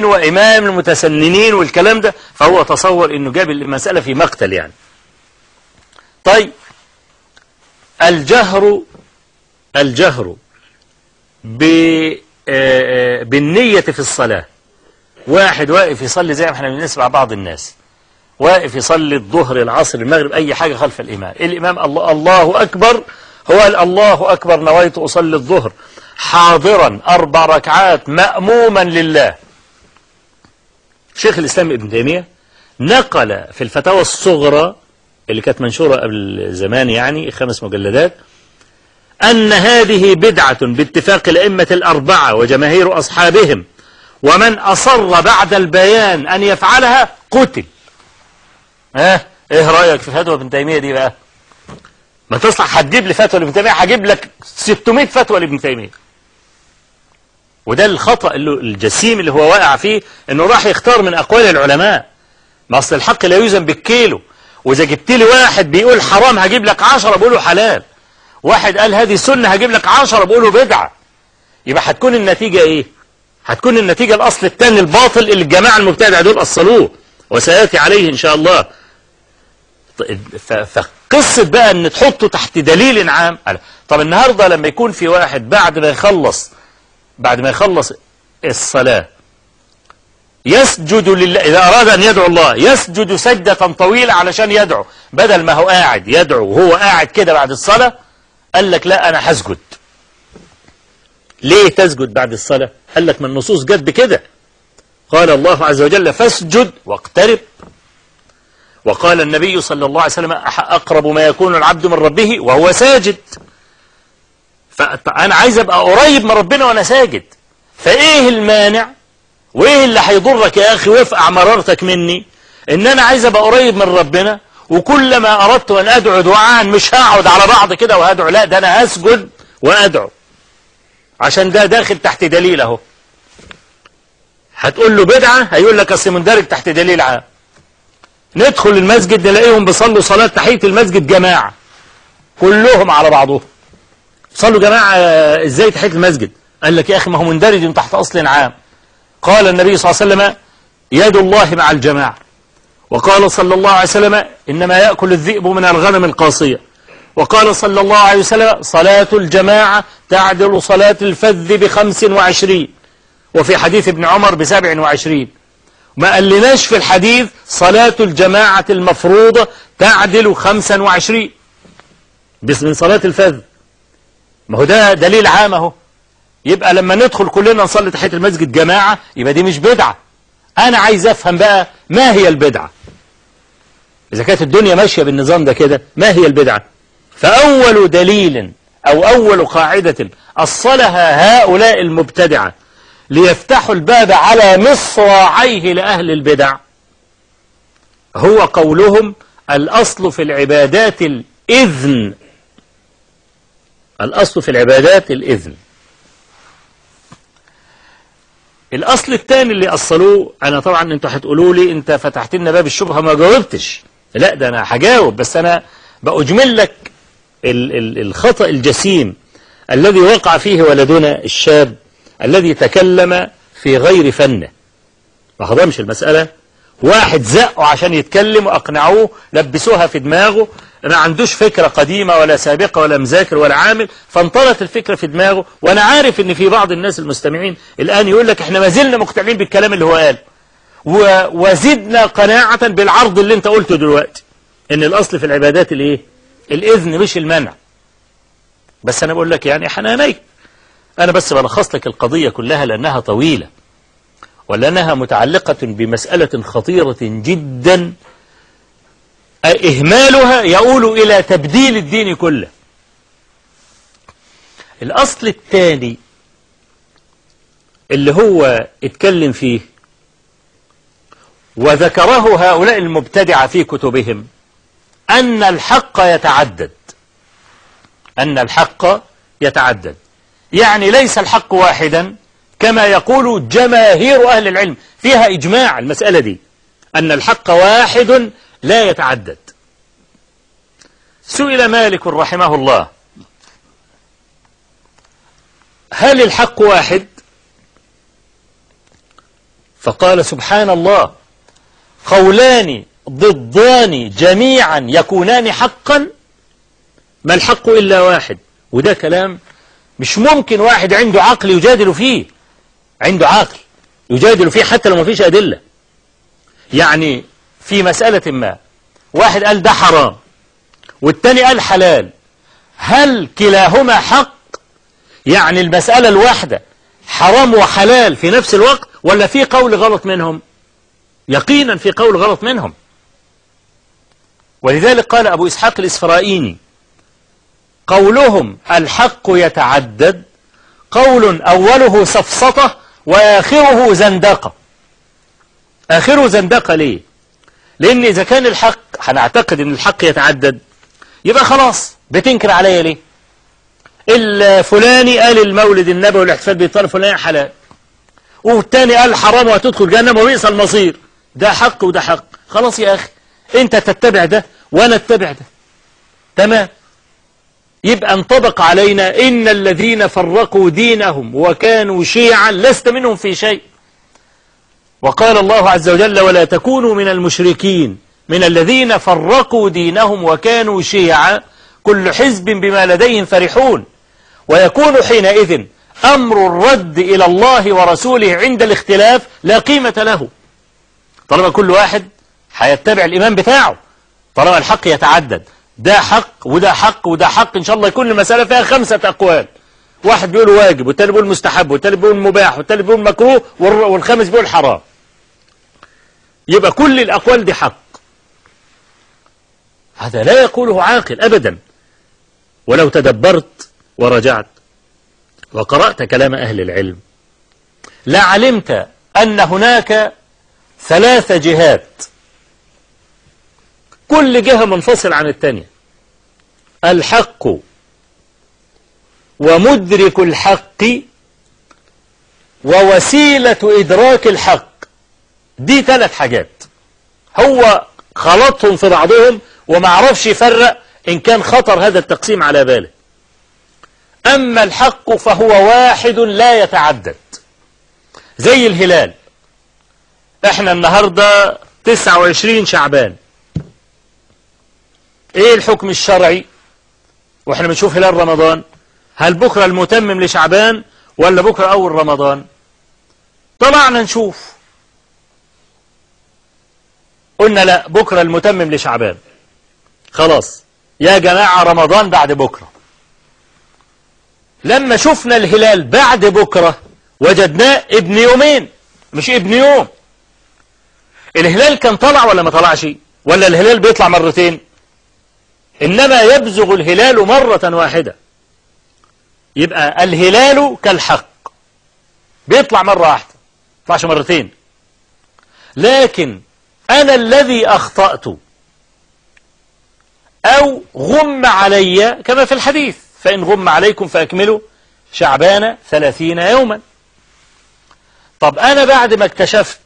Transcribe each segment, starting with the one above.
وإمام المتسننين والكلام ده، فهو تصور إنه جاب المسألة في مقتل يعني. طيب الجهر بالنية في الصلاة. واحد واقف يصلي زي ما احنا بنسمع بعض الناس واقف يصلي الظهر العصر المغرب أي حاجة خلف الإمام الله أكبر، هو قال الله أكبر نويت أصلي الظهر حاضرا 4 ركعات مأموما لله. شيخ الإسلام ابن تيمية نقل في الفتاوى الصغرى اللي كانت منشورة قبل زمان يعني 5 مجلدات أن هذه بدعة باتفاق الأئمة الأربعة وجماهير أصحابهم، ومن أصر بعد البيان أن يفعلها قتل. إيه رأيك في فتوى ابن تيمية دي بقى؟ ما تصلح هتجيب لي فتوى لابن تيمية، هجيب لك 600 فتوى لابن تيمية. وده الخطأ الجسيم اللي هو واقع فيه، انه راح يختار من اقوال العلماء. ما اصل الحق لا يوزن بالكيلو، واذا جبت لي واحد بيقول حرام هجيب لك 10 بيقولوا حلال، واحد قال هذه سنة هجيب لك 10 بيقولوا بدعة. يبقى هتكون النتيجة ايه؟ هتكون النتيجة الاصل الثاني الباطل اللي الجماعة المبتدعة دول اصلوه وسياتي عليه ان شاء الله. فقصة بقى ان تحطه تحت دليل عام. طب النهاردة لما يكون في واحد بعد ما يخلص الصلاة يسجد لله، إذا أراد أن يدعو الله يسجد سجدة طويلة علشان يدعو، بدل ما هو قاعد يدعو وهو قاعد كده بعد الصلاة، قال لك لا أنا هسجد. ليه تسجد بعد الصلاة؟ قال لك من النصوص جد بكده. قال الله عز وجل فاسجد واقترب، وقال النبي صلى الله عليه وسلم أقرب ما يكون العبد من ربه وهو ساجد. فأنا عايز أبقى قريب من ربنا وأنا ساجد، فإيه المانع وإيه اللي هيضرك يا أخي وافقع مرارتك مني إن أنا عايز أبقى قريب من ربنا، وكلما أردت أن أدعو دعاء مش هقعد على بعض كده وهدعو، لا ده أنا هسجد وأدعو، عشان ده داخل تحت دليل أهو. هتقول له بدعة هيقول لك أصل مندرج تحت دليل عام. ندخل المسجد نلاقيهم بيصلوا صلاة تحية المسجد جماعة كلهم على بعضهم. صلوا جماعة ازاي تحية المسجد؟ قال لك يا أخي ما هو مندرج تحت أصل عام. قال النبي صلى الله عليه وسلم يد الله مع الجماعة، وقال صلى الله عليه وسلم إنما يأكل الذئب من الغنم القاصية، وقال صلى الله عليه وسلم صلاة الجماعة تعدل صلاة الفذ ب25، وفي حديث ابن عمر ب27. ما قالناش في الحديث صلاة الجماعة المفروضة تعدل 25 بس من صلاة الفذ. ما هو ده دليل عام اهو. يبقى لما ندخل كلنا نصلي تحية المسجد جماعة يبقى دي مش بدعة. أنا عايز أفهم بقى ما هي البدعة. إذا كانت الدنيا ماشية بالنظام ده كده ما هي البدعة؟ فأول دليل أو أول قاعدة أصلها هؤلاء المبتدعة ليفتحوا الباب على مصراعيه لأهل البدع هو قولهم الأصل في العبادات الإذن. الأصل في العبادات الإذن. الأصل الثاني اللي أصلوه، أنا طبعا أنتوا هتقولوا لي أنت فتحت لنا باب الشبهة ما جاوبتش. لا ده أنا هجاوب، بس أنا بأجمل لك الخطأ الجسيم الذي وقع فيه ولدنا الشاب الذي تكلم في غير فنه. ما خدمش المسألة، واحد زقه عشان يتكلم وأقنعوه لبسوها في دماغه، ما عندوش فكرة قديمة ولا سابقة ولا مذاكر ولا عامل، فانطلت الفكرة في دماغه. وأنا عارف إن في بعض الناس المستمعين الآن يقول لك إحنا ما زلنا مقتنعين بالكلام اللي هو قال، وزدنا قناعة بالعرض اللي أنت قلته دلوقتي، إن الأصل في العبادات الإيه؟ الإذن مش المنع. بس أنا بقول لك يعني حناني، أنا بس بلخص لك القضية كلها لأنها طويلة ولأنها متعلقة بمسألة خطيرة جدا إهمالها يؤول إلى تبديل الدين كله. الأصل الثاني اللي هو اتكلم فيه وذكره هؤلاء المبتدعة في كتبهم أن الحق يتعدد. أن الحق يتعدد يعني ليس الحق واحدا كما يقول جماهير أهل العلم، فيها إجماع المسألة دي أن الحق واحد لا يتعدد. سئل مالك رحمه الله هل الحق واحد؟ فقال سبحان الله، قولان ضدان جميعا يكونان حقا، ما الحق إلا واحد. وده كلام مش ممكن واحد عنده عقل يجادل فيه، عنده عقل يجادل فيه حتى لو ما فيش أدلة. يعني في مسألة ما واحد قال ده حرام والتاني قال حلال، هل كلاهما حق؟ يعني المسألة الواحدة حرام وحلال في نفس الوقت، ولا في قول غلط منهم؟ يقينا في قول غلط منهم. ولذلك قال أبو إسحاق الإسفرائيني: قولهم الحق يتعدد قول أوله سفسطة وآخره زندقة. آخره زندقة ليه؟ لأن إذا كان الحق هنعتقد أن الحق يتعدد، يبقى خلاص بتنكر عليا ليه؟ الفلاني قال المولد النبوي والاحتفال بالطالب الفلاني حلال، والتاني قال حرام وهتدخل جهنم وبئس المصير. ده حق وده حق، خلاص يا أخي أنت تتبع ده وأنا اتبع ده، تمام. يبقى انطبق علينا إن الذين فرقوا دينهم وكانوا شيعا لست منهم في شيء. وقال الله عز وجل: ولا تكونوا من المشركين من الذين فرقوا دينهم وكانوا شيعا كل حزب بما لديهم فرحون. ويكون حينئذ أمر الرد إلى الله ورسوله عند الاختلاف لا قيمة له، طالما كل واحد هيتبع الإمام بتاعه، طالما الحق يتعدد، ده حق وده حق وده حق. إن شاء الله يكون المسألة فيها 5 أقوال، واحد بيقول واجب والتاني بيقول مستحب والتاني بيقول مباح والتاني بيقول مكروه والخامس بيقول حرام، يبقى كل الأقوال دي حق. هذا لا يقوله عاقل أبدا. ولو تدبرت ورجعت وقرأت كلام أهل العلم لعلمت أن هناك 3 جهات، كل جهة منفصل عن الثانية. الحق ومدرك الحق ووسيلة إدراك الحق، دي 3 حاجات. هو خلطهم في بعضهم وما عرفش يفرق إن كان خطر هذا التقسيم على باله. أما الحق فهو واحد لا يتعدد، زي الهلال. احنا النهاردة 29 شعبان، ايه الحكم الشرعي واحنا بنشوف هلال رمضان؟ هل بكرة المتمم لشعبان ولا بكرة أول رمضان؟ طلعنا نشوف، قلنا لا بكرة المتمم لشعبان، خلاص يا جماعة رمضان بعد بكرة. لما شفنا الهلال بعد بكرة وجدناه ابن يومين مش ابن يوم. الهلال كان طلع ولا ما طلعش؟ ولا الهلال بيطلع مرتين؟ إنما يبزغ الهلال مرة واحدة. يبقى الهلال كالحق بيطلع مرة واحدة، ما يطلعش مرتين. لكن أنا الذي أخطأت أو غم علي كما في الحديث: فإن غم عليكم فأكملوا شعبان 30 يوما. طب أنا بعد ما اكتشفت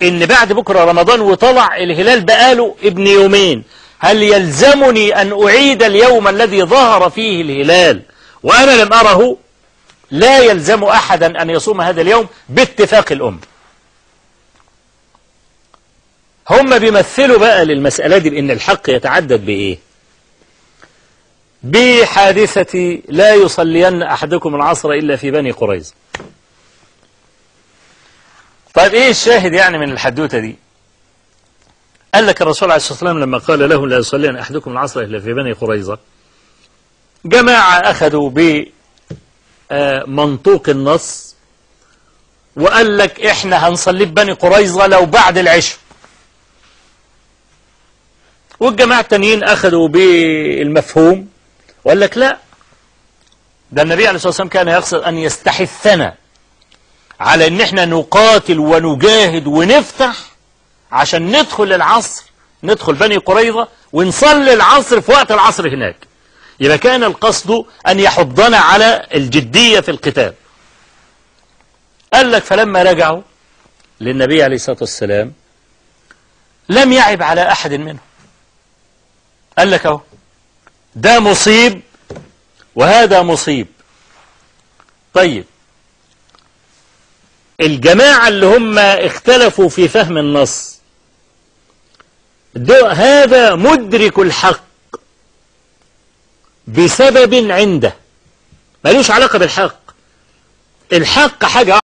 إن بعد بكرة رمضان وطلع الهلال بقاله ابن يومين، هل يلزمني أن أعيد اليوم الذي ظهر فيه الهلال وأنا لم أره؟ لا يلزم أحدا أن يصوم هذا اليوم باتفاق الأمة. هم بيمثلوا بقى للمسألة دي بأن الحق يتعدد بإيه؟ بحادثة لا يصلين أحدكم العصر إلا في بني قريظة. طيب إيه الشاهد يعني من الحدوتة دي؟ قال لك الرسول عليه الصلاة والسلام لما قال له لا يصلين أحدكم العصر إلا في بني قريظة، جماعة أخذوا بمنطوق النص وقال لك إحنا هنصلي ببني قريظة لو بعد العشاء، والجماعة التانيين أخذوا بالمفهوم وقال لك لا، ده النبي عليه الصلاة والسلام كان يقصد أن يستحثنا على أن احنا نقاتل ونجاهد ونفتح عشان ندخل العصر، ندخل بني قريظة ونصلي العصر في وقت العصر هناك. يبقى كان القصد أن يحضنا على الجدية في القتال. قال لك فلما رجعوا للنبي عليه الصلاة والسلام لم يعب على أحد منهم، قال لك اهو ده مصيب وهذا مصيب. طيب الجماعة اللي هم اختلفوا في فهم النص هذا مدرك الحق بسبب عنده، ملوش علاقة بالحق. الحق حاجة